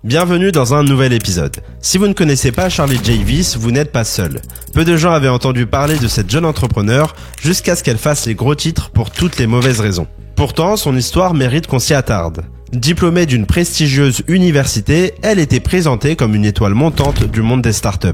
Bienvenue dans un nouvel épisode. Si vous ne connaissez pas Charlie Javice, vous n'êtes pas seul. Peu de gens avaient entendu parler de cette jeune entrepreneur jusqu'à ce qu'elle fasse les gros titres pour toutes les mauvaises raisons. Pourtant, son histoire mérite qu'on s'y attarde. Diplômée d'une prestigieuse université, elle était présentée comme une étoile montante du monde des startups.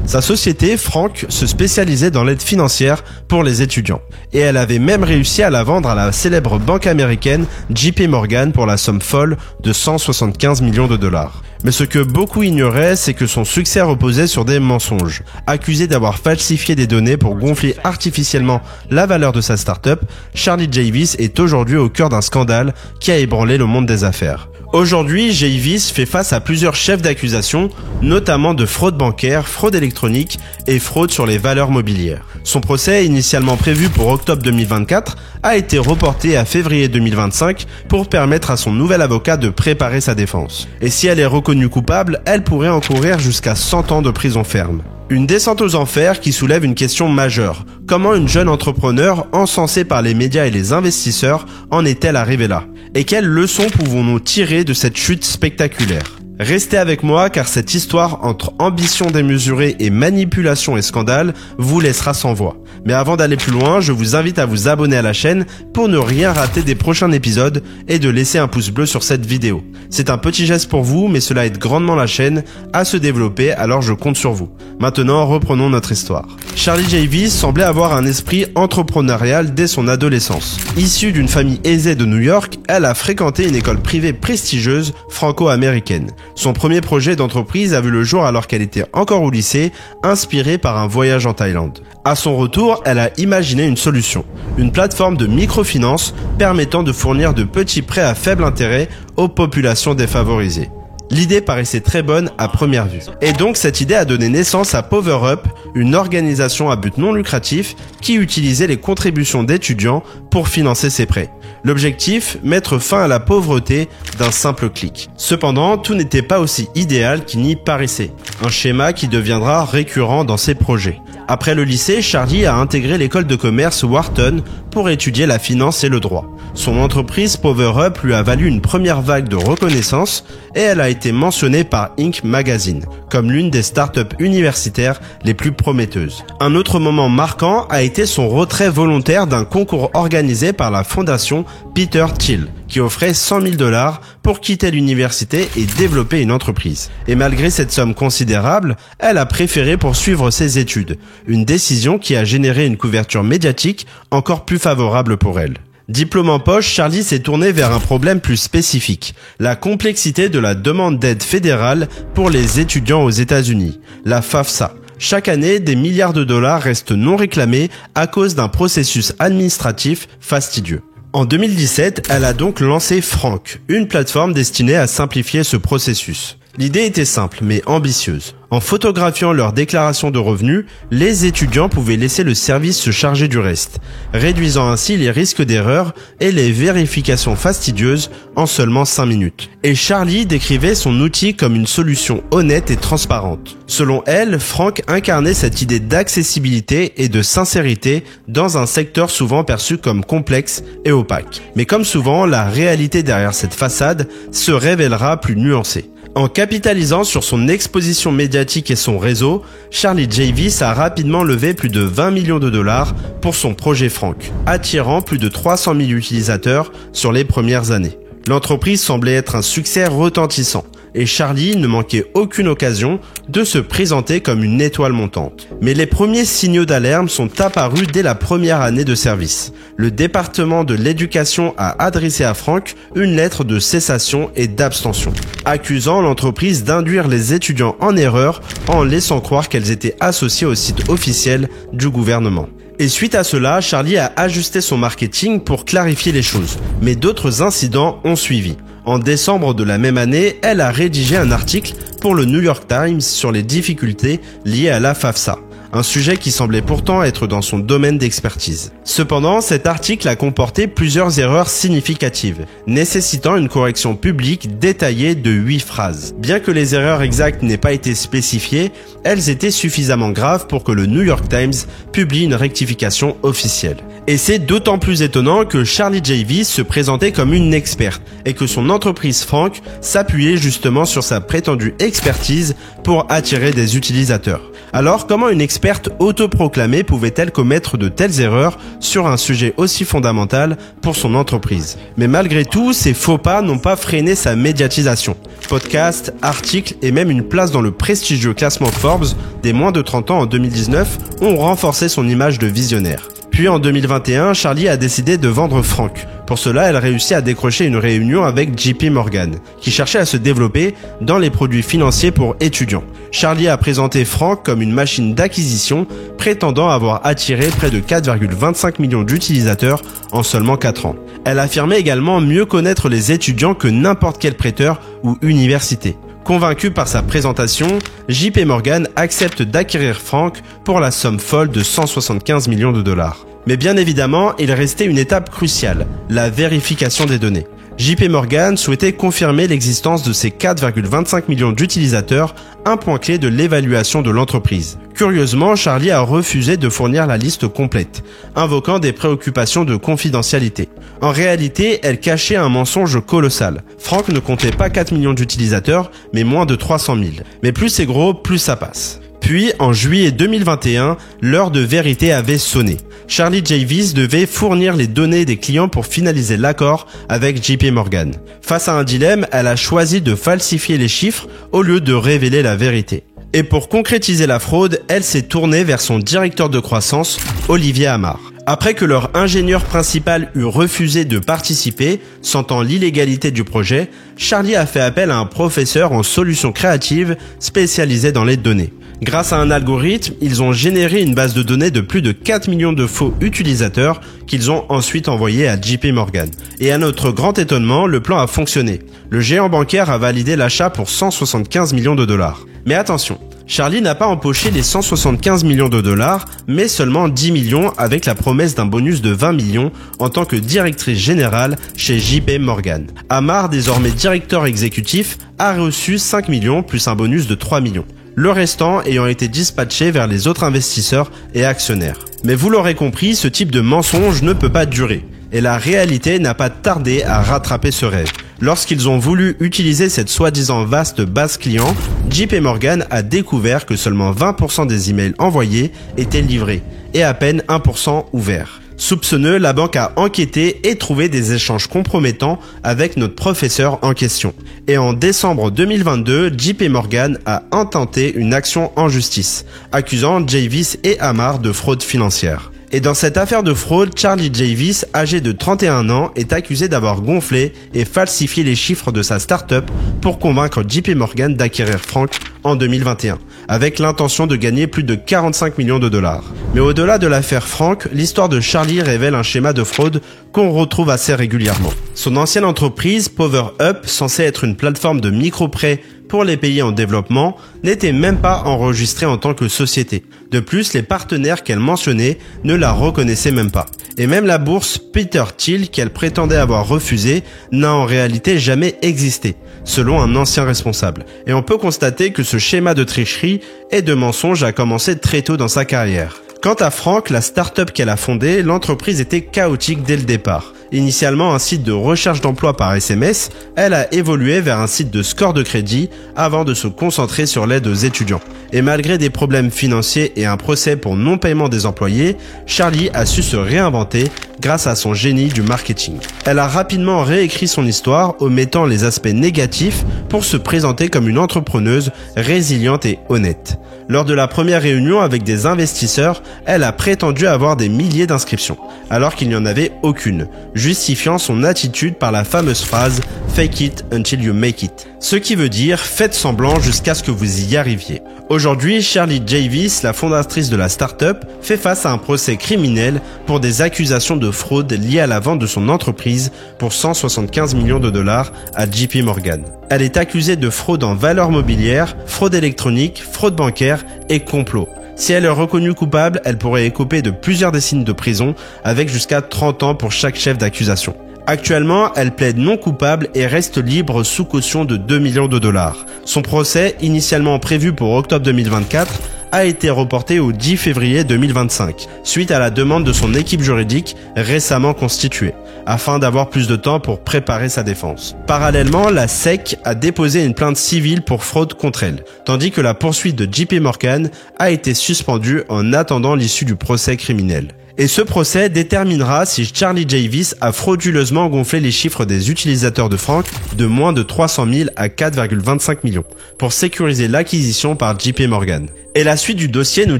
Sa société, Frank, se spécialisait dans l'aide financière pour les étudiants. Et elle avait même réussi à la vendre à la célèbre banque américaine JP Morgan pour la somme folle de 175 millions de dollars. Mais ce que beaucoup ignoraient, c'est que son succès reposait sur des mensonges. Accusé d'avoir falsifié des données pour gonfler artificiellement la valeur de sa startup, Charlie Javice est aujourd'hui au cœur d'un scandale qui a ébranlé le monde des affaires. Aujourd'hui, Javice fait face à plusieurs chefs d'accusation, notamment de fraude bancaire, fraude électronique et fraude sur les valeurs mobilières. Son procès, initialement prévu pour octobre 2024, a été reporté à février 2025 pour permettre à son nouvel avocat de préparer sa défense. Et si elle est reconnue coupable, elle pourrait encourir jusqu'à 100 ans de prison ferme. Une descente aux enfers qui soulève une question majeure. Comment une jeune entrepreneur, encensée par les médias et les investisseurs, en est-elle arrivée là? Et quelles leçons pouvons-nous tirer de cette chute spectaculaire? Restez avec moi car cette histoire entre ambition démesurée et manipulation et scandale vous laissera sans voix. Mais avant d'aller plus loin, je vous invite à vous abonner à la chaîne pour ne rien rater des prochains épisodes et de laisser un pouce bleu sur cette vidéo. C'est un petit geste pour vous, mais cela aide grandement la chaîne à se développer, alors je compte sur vous. Maintenant, reprenons notre histoire. Charlie Javice semblait avoir un esprit entrepreneurial dès son adolescence. Issue d'une famille aisée de New York, elle a fréquenté une école privée prestigieuse franco-américaine. Son premier projet d'entreprise a vu le jour alors qu'elle était encore au lycée, inspiré par un voyage en Thaïlande. À son retour, elle a imaginé une solution, une plateforme de microfinance permettant de fournir de petits prêts à faible intérêt aux populations défavorisées. L'idée paraissait très bonne à première vue. Et donc cette idée a donné naissance à PowerUp, une organisation à but non lucratif qui utilisait les contributions d'étudiants pour financer ses prêts. L'objectif, mettre fin à la pauvreté d'un simple clic. Cependant, tout n'était pas aussi idéal qu'il n'y paraissait. Un schéma qui deviendra récurrent dans ses projets. Après le lycée, Charlie a intégré l'école de commerce Wharton pour étudier la finance et le droit. Son entreprise PowerUp lui a valu une première vague de reconnaissance et elle a été mentionnée par Inc. Magazine comme l'une des startups universitaires les plus prometteuses. Un autre moment marquant a été son retrait volontaire d'un concours organisé par la fondation Peter Thiel, qui offrait 100 000 $ pour quitter l'université et développer une entreprise. Et malgré cette somme considérable, elle a préféré poursuivre ses études, une décision qui a généré une couverture médiatique encore plus favorable pour elle. Diplôme en poche, Charlie s'est tourné vers un problème plus spécifique, la complexité de la demande d'aide fédérale pour les étudiants aux États-Unis, la FAFSA. Chaque année, des milliards de dollars restent non réclamés à cause d'un processus administratif fastidieux. En 2017, elle a donc lancé Frank, une plateforme destinée à simplifier ce processus. L'idée était simple, mais ambitieuse. En photographiant leur déclaration de revenus, les étudiants pouvaient laisser le service se charger du reste, réduisant ainsi les risques d'erreur et les vérifications fastidieuses en seulement 5 minutes. Et Charlie décrivait son outil comme une solution honnête et transparente. Selon elle, Frank incarnait cette idée d'accessibilité et de sincérité dans un secteur souvent perçu comme complexe et opaque. Mais comme souvent, la réalité derrière cette façade se révélera plus nuancée. En capitalisant sur son exposition médiatique et son réseau, Charlie Javice a rapidement levé plus de 20 millions de dollars pour son projet Frank, attirant plus de 300 000 utilisateurs sur les premières années. L'entreprise semblait être un succès retentissant et Charlie ne manquait aucune occasion de se présenter comme une étoile montante. Mais les premiers signaux d'alarme sont apparus dès la première année de service. Le département de l'éducation a adressé à Frank une lettre de cessation et d'abstention, accusant l'entreprise d'induire les étudiants en erreur en laissant croire qu'elles étaient associées au site officiel du gouvernement. Et suite à cela, Charlie a ajusté son marketing pour clarifier les choses. Mais d'autres incidents ont suivi. En décembre de la même année, elle a rédigé un article pour le New York Times sur les difficultés liées à la FAFSA, un sujet qui semblait pourtant être dans son domaine d'expertise. Cependant, cet article a comporté plusieurs erreurs significatives, nécessitant une correction publique détaillée de 8 phrases. Bien que les erreurs exactes n'aient pas été spécifiées, elles étaient suffisamment graves pour que le New York Times publie une rectification officielle. Et c'est d'autant plus étonnant que Charlie Javice se présentait comme une experte et que son entreprise Frank s'appuyait justement sur sa prétendue expertise pour attirer des utilisateurs. Alors, comment une experte autoproclamée pouvait-elle commettre de telles erreurs sur un sujet aussi fondamental pour son entreprise? Mais malgré tout, ces faux pas n'ont pas freiné sa médiatisation. Podcasts, articles et même une place dans le prestigieux classement Forbes des moins de 30 ans en 2019 ont renforcé son image de visionnaire. Puis en 2021, Charlie a décidé de vendre Frank. Pour cela, elle réussit à décrocher une réunion avec JP Morgan, qui cherchait à se développer dans les produits financiers pour étudiants. Charlie a présenté Frank comme une machine d'acquisition, prétendant avoir attiré près de 4,25 millions d'utilisateurs en seulement 4 ans. Elle affirmait également mieux connaître les étudiants que n'importe quel prêteur ou université. Convaincu par sa présentation, JP Morgan accepte d'acquérir Frank pour la somme folle de 175 millions de dollars. Mais bien évidemment, il restait une étape cruciale, la vérification des données. JP Morgan souhaitait confirmer l'existence de ces 4,25 millions d'utilisateurs, un point clé de l'évaluation de l'entreprise. Curieusement, Charlie a refusé de fournir la liste complète, invoquant des préoccupations de confidentialité. En réalité, elle cachait un mensonge colossal. Frank ne comptait pas 4 millions d'utilisateurs, mais moins de 300 000. Mais plus c'est gros, plus ça passe. Puis, en juillet 2021, l'heure de vérité avait sonné. Charlie Javice devait fournir les données des clients pour finaliser l'accord avec JP Morgan. Face à un dilemme, elle a choisi de falsifier les chiffres au lieu de révéler la vérité. Et pour concrétiser la fraude, elle s'est tournée vers son directeur de croissance, Olivier Amar. Après que leur ingénieur principal eut refusé de participer, sentant l'illégalité du projet, Charlie a fait appel à un professeur en solutions créatives spécialisé dans les données. Grâce à un algorithme, ils ont généré une base de données de plus de 4 millions de faux utilisateurs qu'ils ont ensuite envoyés à JP Morgan. Et à notre grand étonnement, le plan a fonctionné. Le géant bancaire a validé l'achat pour 175 millions de dollars. Mais attention, Charlie n'a pas empoché les 175 millions de dollars, mais seulement 10 millions avec la promesse d'un bonus de 20 millions en tant que directrice générale chez JP Morgan. Amar, désormais directeur exécutif, a reçu 5 millions plus un bonus de 3 millions. Le restant ayant été dispatché vers les autres investisseurs et actionnaires. Mais vous l'aurez compris, ce type de mensonge ne peut pas durer. Et la réalité n'a pas tardé à rattraper ce rêve. Lorsqu'ils ont voulu utiliser cette soi-disant vaste base client, JP Morgan a découvert que seulement 20% des emails envoyés étaient livrés et à peine 1% ouverts. Soupçonneux, la banque a enquêté et trouvé des échanges compromettants avec notre professeur en question. Et en décembre 2022, JP Morgan a intenté une action en justice, accusant Javice et Amar de fraude financière. Et dans cette affaire de fraude, Charlie Javice, âgé de 31 ans, est accusé d'avoir gonflé et falsifié les chiffres de sa start-up pour convaincre JP Morgan d'acquérir Frank en 2021, avec l'intention de gagner plus de 45 millions de dollars. Mais au-delà de l'affaire Frank, l'histoire de Charlie révèle un schéma de fraude qu'on retrouve assez régulièrement. Son ancienne entreprise, PowerUp, censée être une plateforme de micro-prêts pour les pays en développement, n'était même pas enregistrée en tant que société. De plus, les partenaires qu'elle mentionnait ne la reconnaissaient même pas. Et même la bourse Peter Thiel qu'elle prétendait avoir refusée n'a en réalité jamais existé, selon un ancien responsable. Et on peut constater que ce schéma de tricherie et de mensonge a commencé très tôt dans sa carrière. Quant à Frank, la start-up qu'elle a fondée, l'entreprise était chaotique dès le départ. Initialement un site de recherche d'emploi par SMS, elle a évolué vers un site de score de crédit avant de se concentrer sur l'aide aux étudiants. Et malgré des problèmes financiers et un procès pour non-paiement des employés, Charlie a su se réinventer grâce à son génie du marketing. Elle a rapidement réécrit son histoire, omettant les aspects négatifs pour se présenter comme une entrepreneuse résiliente et honnête. Lors de la première réunion avec des investisseurs, elle a prétendu avoir des milliers d'inscriptions, alors qu'il n'y en avait aucune, justifiant son attitude par la fameuse phrase « Fake it until you make it », ce qui veut dire « faites semblant jusqu'à ce que vous y arriviez ». Aujourd'hui, Charlie Javice, la fondatrice de la start-up, fait face à un procès criminel pour des accusations de fraude liées à la vente de son entreprise pour 175 millions de dollars à JP Morgan. Elle est accusée de fraude en valeurs mobilières, fraude électronique, fraude bancaire et complot. Si elle est reconnue coupable, elle pourrait écoper de plusieurs décennies de prison, avec jusqu'à 30 ans pour chaque chef d'accusation. Actuellement, elle plaide non coupable et reste libre sous caution de 2 millions de dollars. Son procès, initialement prévu pour octobre 2024, a été reporté au 10 février 2025, suite à la demande de son équipe juridique récemment constituée, afin d'avoir plus de temps pour préparer sa défense. Parallèlement, la SEC a déposé une plainte civile pour fraude contre elle, tandis que la poursuite de JP Morgan a été suspendue en attendant l'issue du procès criminel. Et ce procès déterminera si Charlie Javice a frauduleusement gonflé les chiffres des utilisateurs de Frank de moins de 300 000 à 4,25 millions pour sécuriser l'acquisition par JP Morgan. Et la suite du dossier nous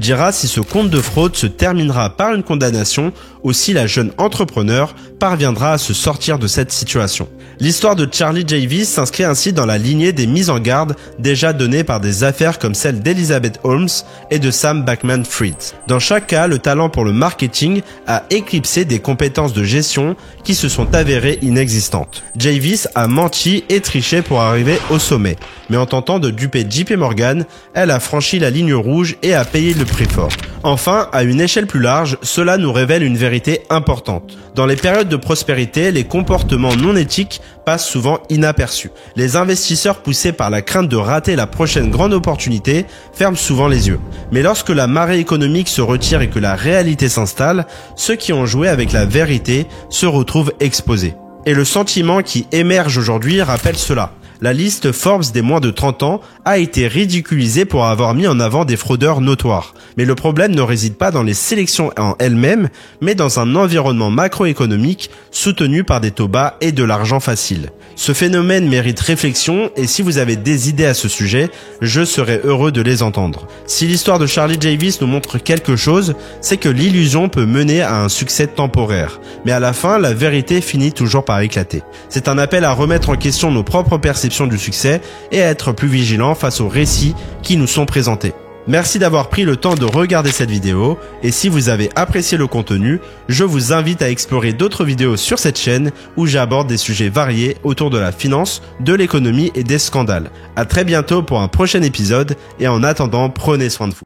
dira si ce compte de fraude se terminera par une condamnation ou si la jeune entrepreneur parviendra à se sortir de cette situation. L'histoire de Charlie Javice s'inscrit ainsi dans la lignée des mises en garde déjà données par des affaires comme celle d'Elizabeth Holmes et de Sam Bankman-Fried. Dans chaque cas, le talent pour le marketing a éclipsé des compétences de gestion qui se sont avérées inexistantes. Javice a menti et triché pour arriver au sommet, mais en tentant de duper JP Morgan, elle a franchi la ligne rouge et a payé le prix fort. Enfin, à une échelle plus large, cela nous révèle une vérité importante. Dans les périodes de prospérité, les comportements non éthiques passent souvent inaperçus. Les investisseurs poussés par la crainte de rater la prochaine grande opportunité ferment souvent les yeux. Mais lorsque la marée économique se retire et que la réalité s'installe, ceux qui ont joué avec la vérité se retrouvent exposés. Et le sentiment qui émerge aujourd'hui rappelle cela. La liste Forbes des moins de 30 ans a été ridiculisée pour avoir mis en avant des fraudeurs notoires. Mais le problème ne réside pas dans les sélections en elles-mêmes, mais dans un environnement macroéconomique soutenu par des taux bas et de l'argent facile. Ce phénomène mérite réflexion et si vous avez des idées à ce sujet, je serais heureux de les entendre. Si l'histoire de Charlie Javice nous montre quelque chose, c'est que l'illusion peut mener à un succès temporaire. Mais à la fin, la vérité finit toujours par éclater. C'est un appel à remettre en question nos propres perceptions du succès et à être plus vigilant face aux récits qui nous sont présentés. Merci d'avoir pris le temps de regarder cette vidéo et si vous avez apprécié le contenu, je vous invite à explorer d'autres vidéos sur cette chaîne où j'aborde des sujets variés autour de la finance, de l'économie et des scandales. À très bientôt pour un prochain épisode et en attendant, prenez soin de vous.